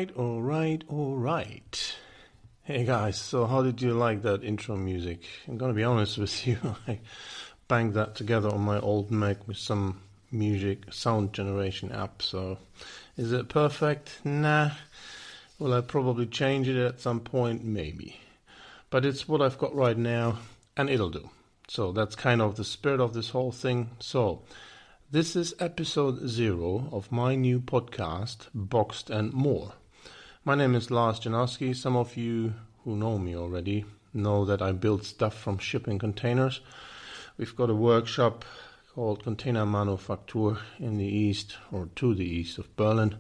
All right. Hey guys, so how did you like that intro music? I'm gonna be honest with you, I banged that together on my old Mac with some music sound generation app, so is it perfect? Nah. Will I probably change it at some point? Maybe. But it's what I've got right now, and it'll do. So that's kind of the spirit of this whole thing. So, this is episode 0 of my new podcast, Boxed and More. My name is Lars. Some of you who know me already know that I build stuff from shipping containers. We've got a workshop called Containermanufaktur in the east, or to the east of Berlin,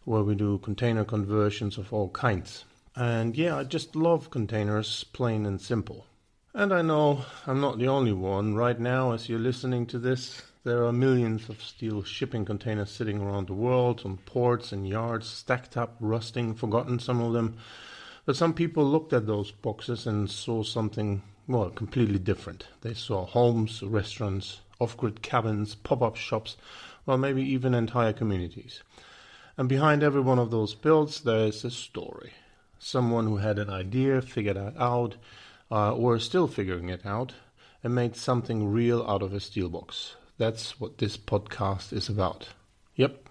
where we do container conversions of all kinds. And yeah, I just love containers, plain and simple. And I know I'm not the only one. Right now, as you're listening to this, there are millions of steel shipping containers sitting around the world on ports and yards, stacked up, rusting, forgotten some of them. But some people looked at those boxes and saw something, well, completely different. They saw homes, restaurants, off-grid cabins, pop-up shops, well, maybe even entire communities. And behind every one of those builds, there is a story. Someone who had an idea, figured it out, or is still figuring it out, and made something real out of a steel box. That's what this podcast is about. Yep.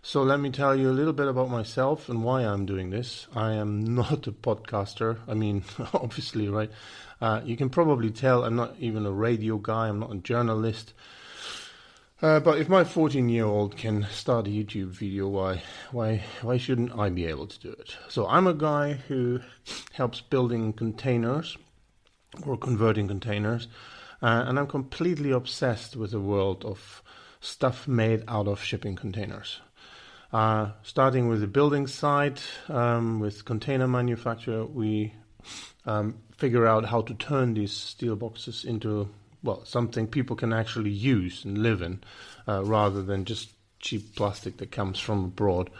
So let me tell you a little bit about myself and why I'm doing this. I am not a podcaster. I mean, obviously, right? You can probably tell I'm not even a radio guy. I'm not a journalist. But if my 14-year-old can start a YouTube video, why shouldn't I be able to do it? So I'm a guy who helps building containers or converting containers. And I'm completely obsessed with the world of stuff made out of shipping containers. Starting with the building side, with Containermanufaktur, we figure out how to turn these steel boxes into, well, something people can actually use and live in, rather than just cheap plastic that comes from abroad.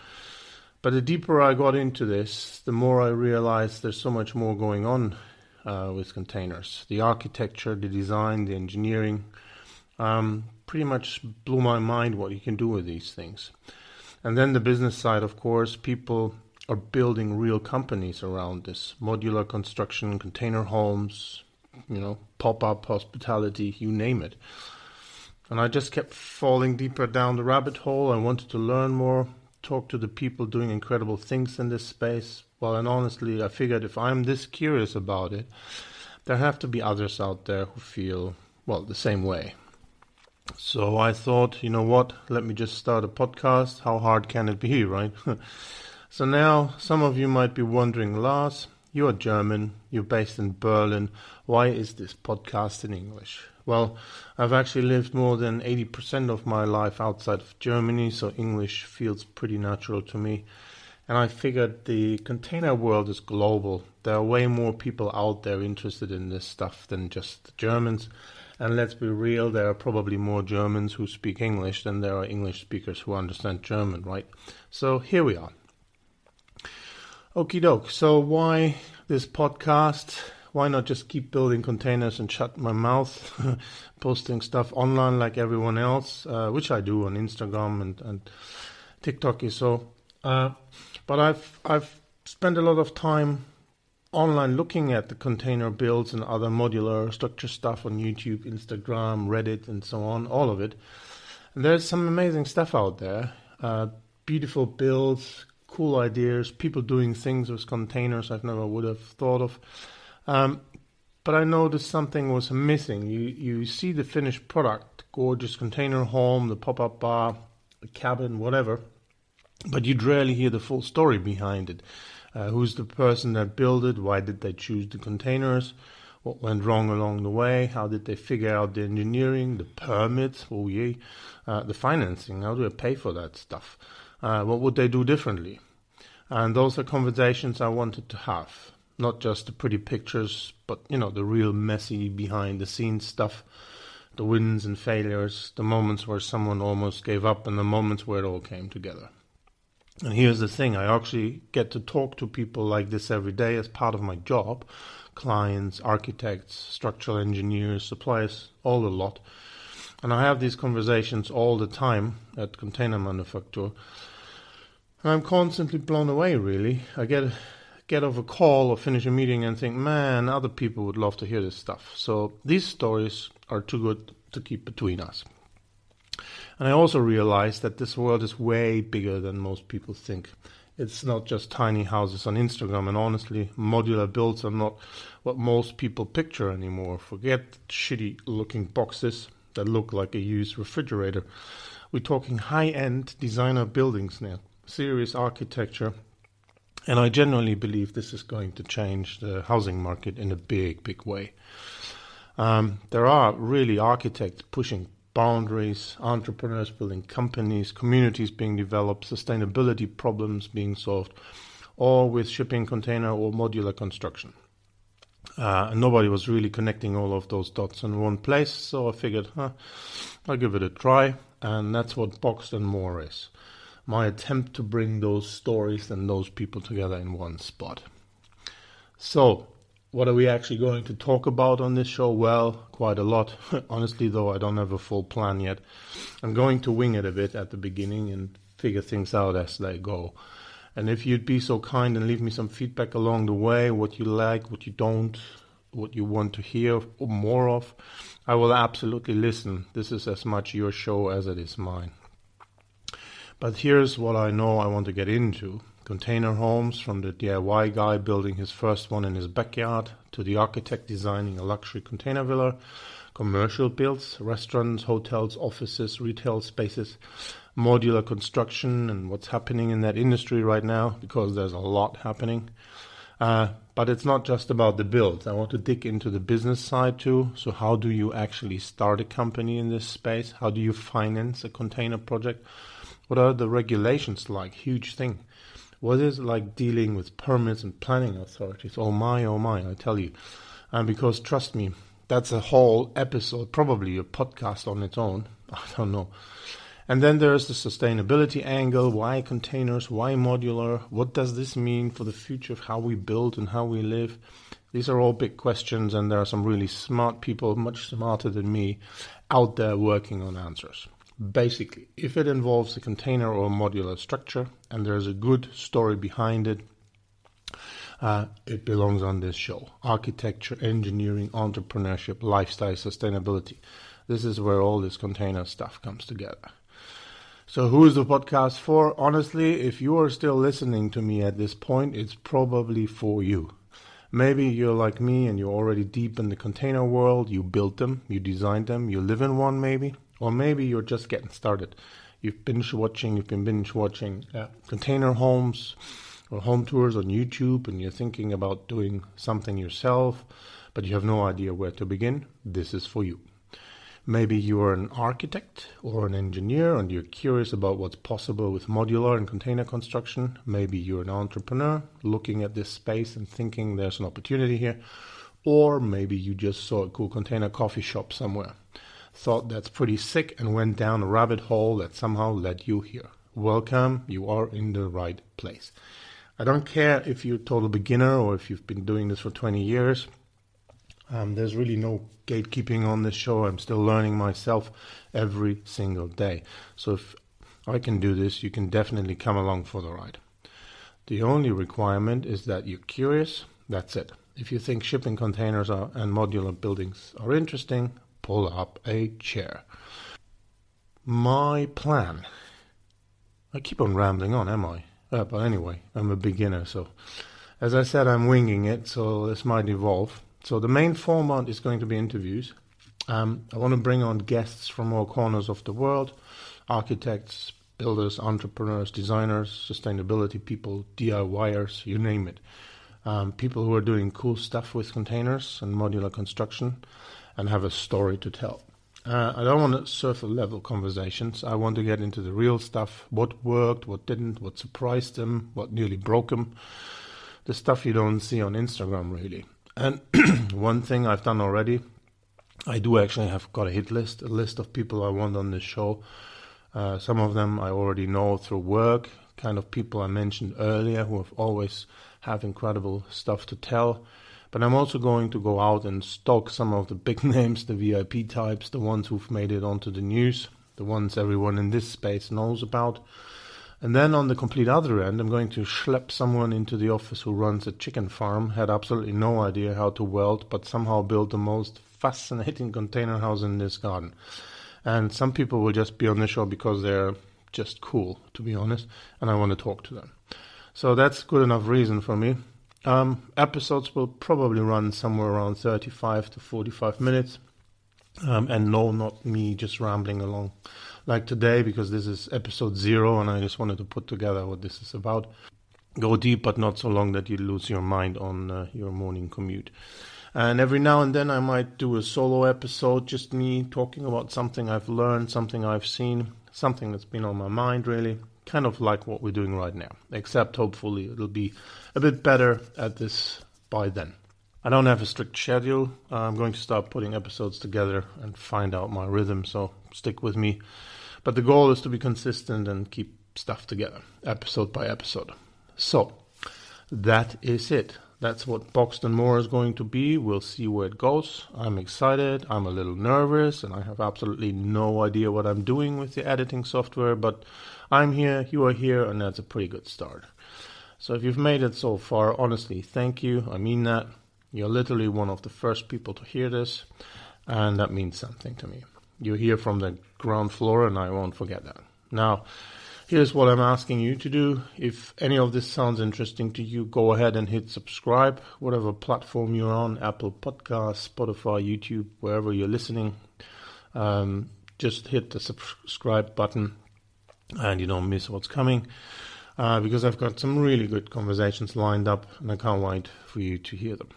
But the deeper I got into this, the more I realized there's so much more going on with containers. The architecture, the design, the engineering, pretty much blew my mind what you can do with these things. And then the business side, of course, people are building real companies around this. Modular construction, container homes, pop-up hospitality, you name it. And I just kept falling deeper down the rabbit hole. I wanted to learn more, talk to the people doing incredible things in this space. Well, and honestly, I figured if I'm this curious about it, there have to be others out there who feel, well, the same way. So I thought, you know what, let me just start a podcast. How hard can it be, right? So now, some of you might be wondering, Lars, you're German, you're based in Berlin. Why is this podcast in English? Well, I've actually lived more than 80% of my life outside of Germany, so English feels pretty natural to me. And I figured the container world is global. There are way more people out there interested in this stuff than just the Germans. And let's be real, there are probably more Germans who speak English than there are English speakers who understand German, right? So here we are. Okie doke. So why this podcast? Why not just keep building containers and shut my mouth, posting stuff online like everyone else, which I do on Instagram and TikTok is so. But I've spent a lot of time online looking at the container builds and other modular structure stuff on YouTube, Instagram, Reddit, and so on, all of it. And there's some amazing stuff out there. Beautiful builds, cool ideas, people doing things with containers I've never would have thought of. But I noticed something was missing. You see the finished product, gorgeous container home, the pop-up bar, the cabin, whatever. But you'd rarely hear the full story behind it. Who's the person that built it? Why did they choose the containers? What went wrong along the way? How did they figure out the engineering, the permits? Oh yay, the financing. How do they pay for that stuff? What would they do differently? And those are conversations I wanted to have. Not just the pretty pictures, but the real messy behind-the-scenes stuff. The wins and failures, the moments where someone almost gave up, and the moments where it all came together. And here's the thing, I actually get to talk to people like this every day as part of my job. Clients, architects, structural engineers, suppliers, all a lot. And I have these conversations all the time at Containermanufaktur. And I'm constantly blown away, really. I get off a call or finish a meeting and think, man, other people would love to hear this stuff. So these stories are too good to keep between us. And I also realized that this world is way bigger than most people think. It's not just tiny houses on Instagram, and honestly, modular builds are not what most people picture anymore. Forget shitty looking boxes that look like a used refrigerator. We're talking high-end designer buildings now, serious architecture, and I genuinely believe this is going to change the housing market in a big, big way. There are really architects pushing boundaries, entrepreneurs building companies, communities being developed, sustainability problems being solved, all with shipping, container or modular construction. And nobody was really connecting all of those dots in one place, so I figured, I'll give it a try, and that's what Boxed and More is. My attempt to bring those stories and those people together in one spot. So, what are we actually going to talk about on this show? Well, quite a lot. Honestly, though, I don't have a full plan yet. I'm going to wing it a bit at the beginning and figure things out as they go. And if you'd be so kind and leave me some feedback along the way, what you like, what you don't, what you want to hear more of, I will absolutely listen. This is as much your show as it is mine. But here's what I know I want to get into. Container homes, from the DIY guy building his first one in his backyard to the architect designing a luxury container villa, commercial builds, restaurants, hotels, offices, retail spaces, modular construction, and what's happening in that industry right now, because there's a lot happening. But it's not just about the build. I want to dig into the business side too. So how do you actually start a company in this space? How do you finance a container project? What are the regulations like? Huge thing. What is it like dealing with permits and planning authorities? Oh my, I tell you. And because, trust me, that's a whole episode, probably a podcast on its own. I don't know. And then there's the sustainability angle. Why containers? Why modular? What does this mean for the future of how we build and how we live? These are all big questions, and there are some really smart people, much smarter than me, out there working on answers. Basically, if it involves a container or a modular structure and there's a good story behind it, it belongs on this show. Architecture, engineering, entrepreneurship, lifestyle, sustainability. This is where all this container stuff comes together. So who is the podcast for? Honestly, if you are still listening to me at this point, it's probably for you. Maybe you're like me and you're already deep in the container world. You built them, you designed them, you live in one maybe. Or maybe you're just getting started. You've been binge watching container homes or home tours on YouTube, and you're thinking about doing something yourself, but you have no idea where to begin. This is for you. Maybe you're an architect or an engineer and you're curious about what's possible with modular and container construction. Maybe you're an entrepreneur looking at this space and thinking there's an opportunity here. Or maybe you just saw a cool container coffee shop somewhere, thought that's pretty sick, and went down a rabbit hole that somehow led you here. Welcome, you are in the right place. I don't care if you're a total beginner or if you've been doing this for 20 years. There's really no gatekeeping on this show. I'm still learning myself every single day. So if I can do this, you can definitely come along for the ride. The only requirement is that you're curious. That's it. If you think shipping containers and modular buildings are interesting, pull up a chair. My plan. I keep on rambling on, am I? But anyway, I'm a beginner, so as I said, I'm winging it, so this might evolve. So the main format is going to be interviews. I want to bring on guests from all corners of the world, architects, builders, entrepreneurs, designers, sustainability people, DIYers, you name it. People who are doing cool stuff with containers and modular construction and have a story to tell. I don't want to surface level conversations. I want to get into the real stuff, what worked, what didn't, what surprised them, what nearly broke them. The stuff you don't see on Instagram, really. And one thing I've done already, I do actually have got a list of people I want on this show. Some of them I already know through work, kind of people I mentioned earlier who always have incredible stuff to tell. But I'm also going to go out and stalk some of the big names, the VIP types, the ones who've made it onto the news, the ones everyone in this space knows about. And then on the complete other end, I'm going to schlep someone into the office who runs a chicken farm, had absolutely no idea how to weld, but somehow built the most fascinating container house in this garden. And some people will just be on the show because they're just cool, to be honest, and I want to talk to them. So that's good enough reason for me. Episodes will probably run somewhere around 35 to 45 minutes. And no, not me just rambling along like today, because this is episode 0 and I just wanted to put together what this is about. Go deep, but not so long that you lose your mind on your morning commute. And every now and then I might do a solo episode, just me talking about something I've learned, something I've seen, something that's been on my mind really, kind of like what we're doing right now, except hopefully it'll be a bit better at this by then. I don't have a strict schedule. I'm going to start putting episodes together and find out my rhythm, so stick with me. But the goal is to be consistent and keep stuff together, episode by episode. So, that is it. That's what Boxed and More is going to be. We'll see where it goes. I'm excited, I'm a little nervous, and I have absolutely no idea what I'm doing with the editing software, but I'm here, you are here, and that's a pretty good start. So if you've made it so far, honestly, thank you. I mean that. You're literally one of the first people to hear this, and that means something to me. You're here from the ground floor, and I won't forget that. Now, here's what I'm asking you to do. If any of this sounds interesting to you, go ahead and hit subscribe, whatever platform you're on, Apple Podcasts, Spotify, YouTube, wherever you're listening. Just hit the subscribe button, and you don't miss what's coming. Because I've got some really good conversations lined up, and I can't wait for you to hear them.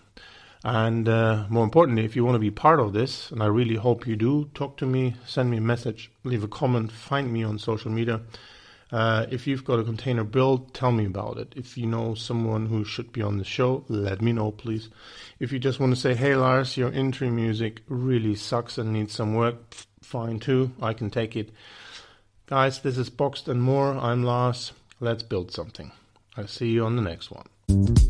And more importantly, if you want to be part of this, and I really hope you do, talk to me, send me a message, leave a comment, find me on social media. If you've got a container build, tell me about it. If you know someone who should be on the show, let me know, please. If you just want to say, hey Lars, your intro music really sucks and needs some work, fine too, I can take it. Guys, this is Boxed and More. I'm Lars. Let's build something. I'll see you on the next one.